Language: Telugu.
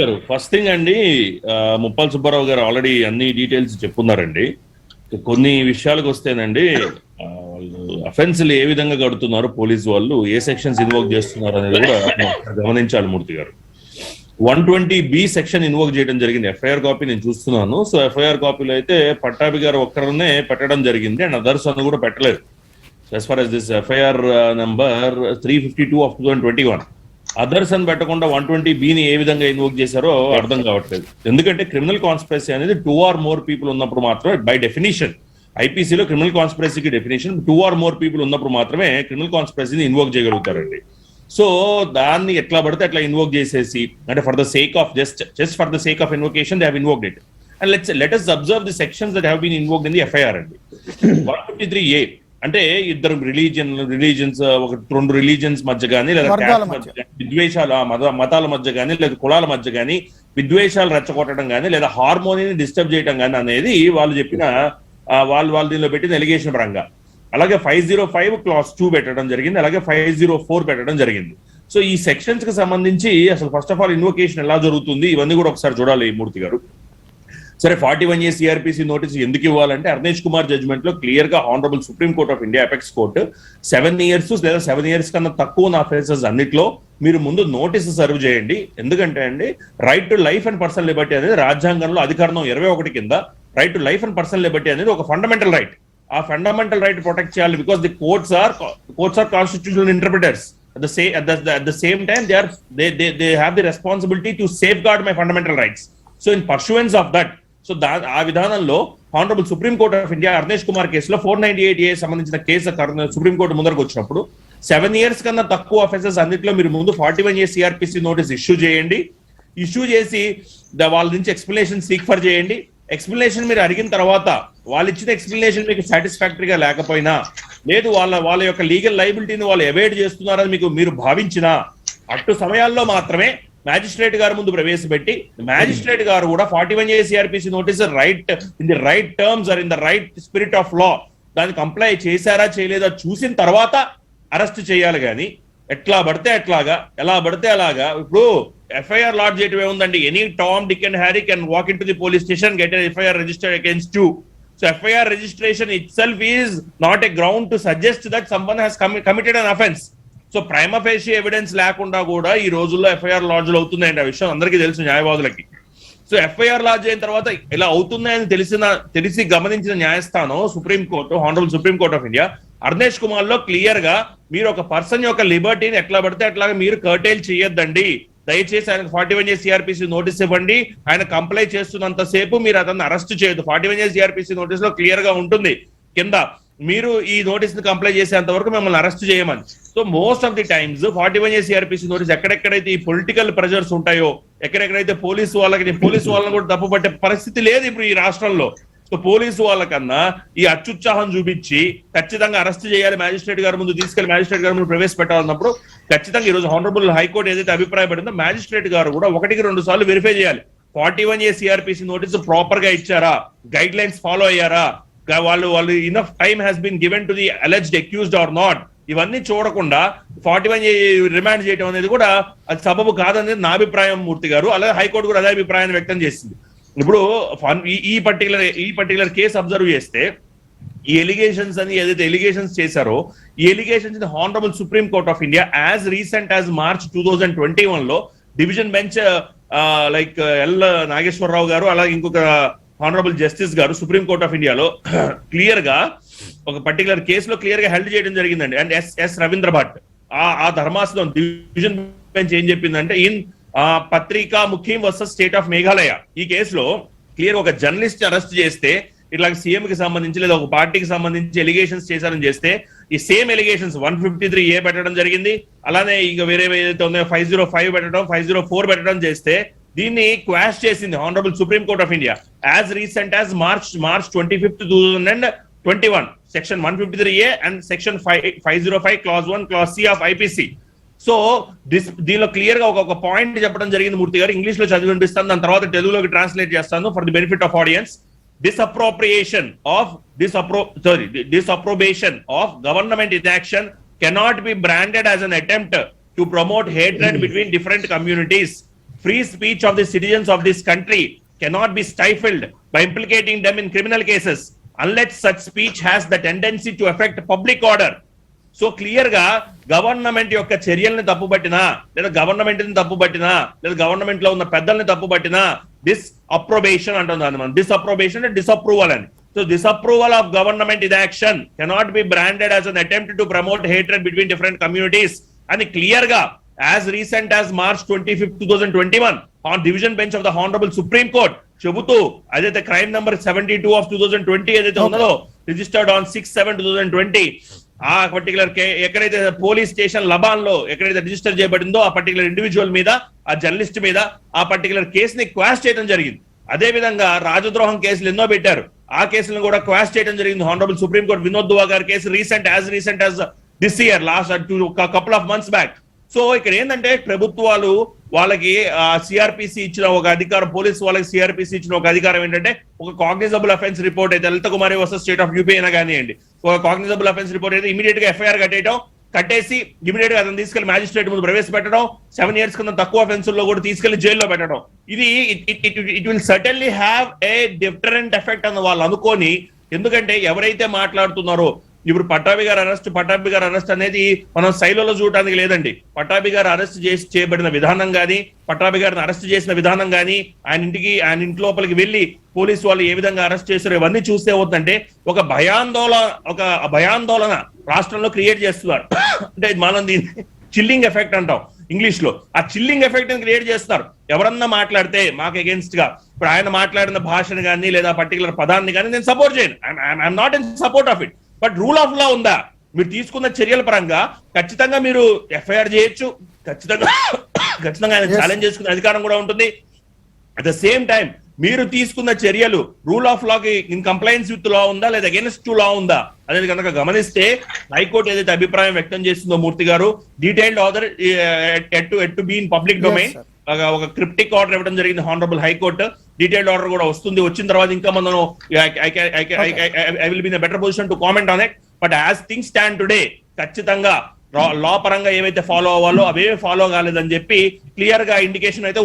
గారు ఫస్ట్ థింగ్ అండి, ముప్పాల సుబ్బారావు గారు ఆల్రెడీ అన్ని డీటెయిల్స్ చెప్పున్నారండి. కొన్ని విషయాలకు వస్తేనండి, వాళ్ళు అఫెన్స్లు ఏ విధంగా కడుతున్నారు, పోలీసు వాళ్ళు ఏ సెక్షన్స్ ఇన్వోక్ చేస్తున్నారు అనేది కూడా గమనించాలి మూర్తి గారు. 120B సెక్షన్ ఇన్వోక్ చేయడం జరిగింది. ఎఫ్ఐఆర్ కాపీ నేను చూస్తున్నాను. సో ఎఫ్ఐఆర్ కాపీలో అయితే పట్టాభి గారు ఒక్కరనే పెట్టడం జరిగింది అండ్ అదర్స్ అని కూడా పెట్టలేదు. As far as this FIR number 352 of 2021 others అని పెట్టకుండా 120Bని ఏ విధంగా ఇన్వోక్ చేశారో అర్థం కావట్లేదు. ఎందుకంటే క్రిమినల్ కాన్స్పిరసీ అనేది 2 or more పీపుల్ ఉన్నప్పుడు మాత్రమే, బై డెఫినేషన్ ఐపీసీలో క్రిమినల్ కాన్స్పిరసీకి డెఫినేషన్ 2 or more పీపుల్ ఉన్నప్పుడు మాత్రమే క్రిమినల్ కాన్స్పిరసీని ఇన్వోక్ చేయగలుగుతారండి. సో దాన్ని ఎట్లా పడితే అట్లా ఇన్వోక్ చేసేసి, అంటే for the sake of just for the sake of invocation they have invoked it. And let us observe the sections that have been invoked in the FIR అండి. 153A అంటే ఇద్దరు రిలీజియన్స్, ఒక 2 రిలీజియన్స్ మధ్య కానీ, లేదా విద్వేషాలు మతాల మధ్య కానీ, లేదా కులాల మధ్య కానీ విద్వేషాలు రెచ్చగొట్టడం కానీ, లేదా హార్మోనీని డిస్టర్బ్ చేయడం కానీ అనేది వాళ్ళు చెప్పిన వాళ్ళు దీనిలో పెట్టిన ఎలిగేషన్ పరంగా. అలాగే 505 clause 2 పెట్టడం జరిగింది, అలాగే 504 పెట్టడం జరిగింది. సో ఈ సెక్షన్స్ కి సంబంధించి అసలు ఫస్ట్ ఆఫ్ ఆల్ ఇన్వోకేషన్ ఎలా జరుగుతుంది ఇవన్నీ కూడా ఒకసారి చూడాలి మూర్తి గారు. సరే, 41A CRPC నోటీస్ ఎందుకు ఇవ్వాలంటే అర్నేష్ కుమార్ జడ్జ్మెంట్ లో క్లియర్ గా honourable supreme court of India apex court 7 years లేదా 7 years కన్నా తక్కువ ఉన్న అఫెన్సెస్ అన్నిట్లో మీరు ముందు నోటీసు సర్వ్ చేయండి. ఎందుకంటే అండి, right to life and personal liberty అనేది రాజ్యాంగంలో అధికరణం 21 కింద right to life and personal liberty అనేది ఒక ఫండమెంటల్ రైట్. ఆ ఫండమెంటల్ రైట్ ప్రొటెక్ట్ చేయాలి. Because the courts are constitutional interpreters. At the same time, they have the responsibility to safeguard my fundamental rights. So in pursuance of that, ఆ విధానంలో honourable supreme court of India Arnesh Kumar కేసులో 498A సంబంధించిన కేసు సుప్రీం కోర్టు ముందరకు వచ్చినప్పుడు 7 years కన్నా తక్కువ అఫెన్సెస్ అన్నింటిలో మీరు ముందు 41A CRPC నోటీస్ ఇష్యూ చేయండి. ఇష్యూ చేసి వాళ్ళ నుంచి ఎక్స్ప్లెనేషన్ సీక్ ఫర్ చేయండి. ఎక్స్ప్లెనేషన్ మీరు అడిగిన తర్వాత వాళ్ళు ఇచ్చిన ఎక్స్ప్లెనేషన్ మీకు సాటిస్ఫాక్టరీగా లేకపోయినా, లేదు వాళ్ళ యొక్క లీగల్ లైబిలిటీని వాళ్ళు అవాయిడ్ చేస్తున్నారని మీరు భావించినా, అటు సమయాల్లో మాత్రమే మ్యాజిస్ట్రేట్ గారు ముందు ప్రవేశపెట్టి మ్యాజిస్ట్రేట్ గారు కూడా 41A CRPC notice in the right terms or in the right spirit of law దాన్ని కంప్లై చేశారా చేయలేదా చూసిన తర్వాత అరెస్ట్ చేయాలి. కానీ ఎట్లా పడితే ఎట్లాగా, ఎలా పడితే అలాగా. ఇప్పుడు ఎఫ్ఐఆర్ లాడ్జ్ చేయటం ఏముందండి? Any Tom, Dick and Harry can walk into the police station, get FIR registered against you. So FIR registration itself is not a ground to suggest that someone has committed an offense. So prima facie evidence లేకుండా కూడా ఈ రోజుల్లో ఎఫ్ఐఆర్ లాడ్జ్లు అవుతున్నాయండి. ఆ విషయం అందరికీ తెలుసు న్యాయవాదులకి. సో ఎఫ్ఐఆర్ లాడ్జ్ అయిన తర్వాత ఇలా అవుతున్నాయని తెలిసి గమనించిన న్యాయస్థానం supreme court, honourable supreme court of India Arnesh Kumar లో క్లియర్ గా మీరు ఒక పర్సన్ యొక్క లిబర్టీని ఎట్లా పడితే అట్లాగా మీరు కర్టైల్ చేయొద్దండి, దయచేసి ఆయనకు 41A CRPC నోటీస్ ఇవ్వండి, ఆయన కంప్లై చేస్తున్నంత సేపు మీరు అతన్ని అరెస్ట్ చేయొద్దు. 41A CRPC నోటీస్ లో క్లియర్ గా ఉంటుంది కింద, మీరు ఈ నోటీస్ ని కంప్లై చేసేంత వరకు మిమ్మల్ని అరెస్ట్ చేయమని. So most of the times 41A CRPC notice ఎక్కడెక్కడైతే ఈ పొలిటికల్ ప్రెజర్స్ ఉంటాయో, ఎక్కడెక్కడైతే పోలీసు వాళ్ళని కూడా తప్పు పట్టే పరిస్థితి లేదు ఇప్పుడు ఈ రాష్ట్రంలో. సో పోలీసు వాళ్ళకన్నా ఈ అత్యుత్సాహం చూపించి ఖచ్చితంగా అరెస్ట్ చేయాలి, మ్యాజిస్ట్రేట్ గారి ముందు తీసుకెళ్లి మ్యాజిస్ట్రేట్ గారి ముందు ప్రవేశపెట్టాలన్నప్పుడు ఖచ్చితంగా ఈ రోజు హానరబుల్ హైకోర్టు ఏదైతే అభిప్రాయపడిందో మ్యాజిస్ట్రేట్ గారు కూడా 1-2 సార్లు వెరిఫై చేయాలి. 41A CRPC నోటీసు ప్రాపర్ గా ఇచ్చారా, గైడ్ లైన్స్ ఫాలో అయ్యారా, వాళ్ళు enough time has been given to the alleged accused or not, ఇవన్నీ చూడకుండా 41A రిమాండ్ చేయడం అనేది కూడా అది సబబు కాదనేది నా అభిప్రాయం మూర్తి గారు. అలాగే హైకోర్టు కూడా అదే అభిప్రాయాన్ని వ్యక్తం చేసింది. ఇప్పుడు ఈ పర్టికులర్ కేసు అబ్జర్వ్ చేస్తే ఈ ఎలిగేషన్స్ అని ఏదైతే ఎలిగేషన్స్ చేశారో ఈ allegations honourable supreme court of India as recent as March 2021 లో division bench like L Nageswara Rao గారు, అలాగే ఇంకొక హానరబుల్ జస్టిస్ గారు సుప్రీం కోర్ట్ ఆఫ్ ఇండియాలో క్లియర్ గా ఒక పర్టికులర్ కేసులో క్లియర్ గా హెల్డ్ చేయడం జరిగిందండి. అండ్ ఎస్ రవీంద్ర భట్ ఆ ధర్మాసనం డివిజన్ బెంచ్ ఏం చెప్పిందంటే, ఇన్ పత్రికా ముఖ్యం వర్సెస్ స్టేట్ ఆఫ్ మేఘాలయ ఈ కేసులో క్లియర్ ఒక జర్నలిస్ట్ అరెస్ట్ చేస్తే, ఇట్లా సీఎం కి సంబంధించి లేదా ఒక పార్టీకి సంబంధించి ఎలిగేషన్స్ చేశారని చేస్తే ఈ సేమ్ ఎలిగేషన్స్ 153A పెట్టడం జరిగింది. అలానే ఇక వేరే ఏదైతే ఉన్నాయో 505 పెట్టడం, 504 పెట్టడం చేస్తే దీన్ని క్వాష్ చేసింది honourable supreme court of India as recent as March 25, 2021 section 153A and section 505 clause 1 clause C of IPC. So దీనిలో క్లియర్ గా ఒక పాయింట్ చెప్పడం జరిగింది మూర్తి గారు. ఇంగ్లీష్ లో చదివి వినిపిస్తాను, దాని తర్వాత తెలుగులోకి ట్రాన్స్లేట్ చేస్తాను for the benefit of audience. Disapprobation of government inaction cannot be branded as an attempt to promote hatred between different communities, free speech of the citizens of this country cannot be stifled by implicating them in criminal cases unless such speech has the tendency to affect public order. So clear గా గవర్నమెంట్ యొక్క చర్యల్ని తప్పుపట్టినా లేదా గవర్నమెంట్ ని తప్పుపట్టినా లేదా గవర్నమెంట్ లో ఉన్న పెద్దల్ని తప్పుపట్టినా డిస్అప్రొబేషన్ అంటుంది మనం. డిస్అప్రొబేషన్ అంటే డిసప్రూవల్ అని. So disapproval of government inaction cannot be branded as an attempt to promote hatred between different communities. And clear ga as recent as March 25, 2021 on division bench of the Honorable Supreme Court చెబుతూ అదైతే క్రైమ్ నంబర్ 72 of 2020 ఏదైతే ఉన్నదో రిజిస్టర్డ్ ఆన్ 6/7/2020 ఆ పర్టికులర్ ఎక్కడైతే పోలీస్ స్టేషన్ లబాన్ లో ఎక్కడైతే రిజిస్టర్ చేయబడిందో ఆ పర్టికులర్ ఇండివిజువల్ మీద ఆ జర్నలిస్ట్ మీద ఆ పర్టికులర్ కేసుని క్వాష్ చేయడం జరిగింది. అదే విధంగా రాజద్రోహం కేసులు ఎన్నో పెట్టారు, ఆ కేసులను కూడా క్వాష్ చేయడం జరిగింది. హానరబుల్ సుప్రీం కోర్ట్ వినోద్ దువా గారి case recent as this year last couple of months back. So ఇక్కడ ఏంటంటే ప్రభుత్వాలు వాళ్ళకి సిఆర్పిసి ఇచ్చిన ఒక అధికారం, పోలీసు వాళ్ళకి సిఆర్పిసి ఇచ్చిన ఒక అధికారం ఏంటంటే ఒక కాగ్నిజబుల్ అఫెన్స్ రిపోర్ట్ అయితే లలిత కుమారి వర్సెస్ స్టేట్ ఆఫ్ యూపీ అయినా కానివ్వండి, ఒక కాగ్నిజబుల్ అఫెన్స్ రిపోర్ట్ అయితే ఇమీడియట్ గా ఎఫ్ఐఆర్ కట్టేసి ఇమీడియట్ గా అతను తీసుకెళ్లి మ్యాజిస్ట్రేట్ ముందు ప్రవేశపెట్టడం, 7 years కన్నా తక్కువ అఫెన్స్ లో కూడా తీసుకెళ్లి జైల్లో పెట్టడం. ఇది it will certainly have a different effect అని వాళ్ళు అనుకోని, ఎందుకంటే ఎవరైతే మాట్లాడుతున్నారో ఇప్పుడు పట్టాభి గారు అరెస్ట్ అనేది మనం శైలిలో చూడటానికి లేదండి. పట్టాభి గారు అరెస్ట్ చేయబడిన విధానం గానీ, పట్టాభి గారిని అరెస్ట్ చేసిన విధానం గానీ, ఆయన ఇంటి లోపలికి వెళ్లి పోలీసు వాళ్ళు ఏ విధంగా అరెస్ట్ చేశారో ఇవన్నీ చూస్తే అవుతుందంటే ఒక భయాందోళన రాష్ట్రంలో క్రియేట్ చేస్తున్నారు. అంటే మనం దీన్ని చిల్లింగ్ ఎఫెక్ట్ అంటాం ఇంగ్లీష్ లో. ఆ చిల్లింగ్ ఎఫెక్ట్ ని క్రియేట్ చేస్తున్నారు. ఎవరన్నా మాట్లాడితే మాకు అగేన్స్ట్ గా, ఇప్పుడు ఆయన మాట్లాడిన భాషను కానీ లేదా పర్టికులర్ పదాన్ని కానీ నేను సపోర్ట్ చేయను. I'm not in support of it. But rule of law ఉందా? మీరు తీసుకున్న చర్యల పరంగా ఖచ్చితంగా మీరు ఎఫ్ఐఆర్ చేయొచ్చు, ఖచ్చితంగా ఆయన ఛాలెంజ్ చేసుకునే అధికారం కూడా ఉంటుంది. అట్ ద సేమ్ టైం మీరు తీసుకున్న చర్యలు రూల్ ఆఫ్ లాకి ఇన్ కంప్లైన్స్ విత్ లా ఉందా లేదా అగేన్స్ట్ టు లా ఉందా అనేది కనుక గమనిస్తే హైకోర్టు ఏదైతే అభిప్రాయం వ్యక్తం చేస్తుందో మూర్తి గారు, detailed order ought to be in public domain, ఒక క్రిప్టిక్ ఆర్డర్ ఇవ్వడం జరిగింది హానరబుల్ హైకోర్టు. డీటెయిల్డ్ ఆర్డర్ కూడా వస్తుంది. వచ్చిన తర్వాత ఇంకా మనం I will be in better position to comment on it. But as things stand today ఖచ్చితంగా లా పరంగా ఏవైతే ఫాలో అవ్వాలో అవే ఫాలో కాలేదని చెప్పి క్లియర్ గా ఇండికేషన్ అయితే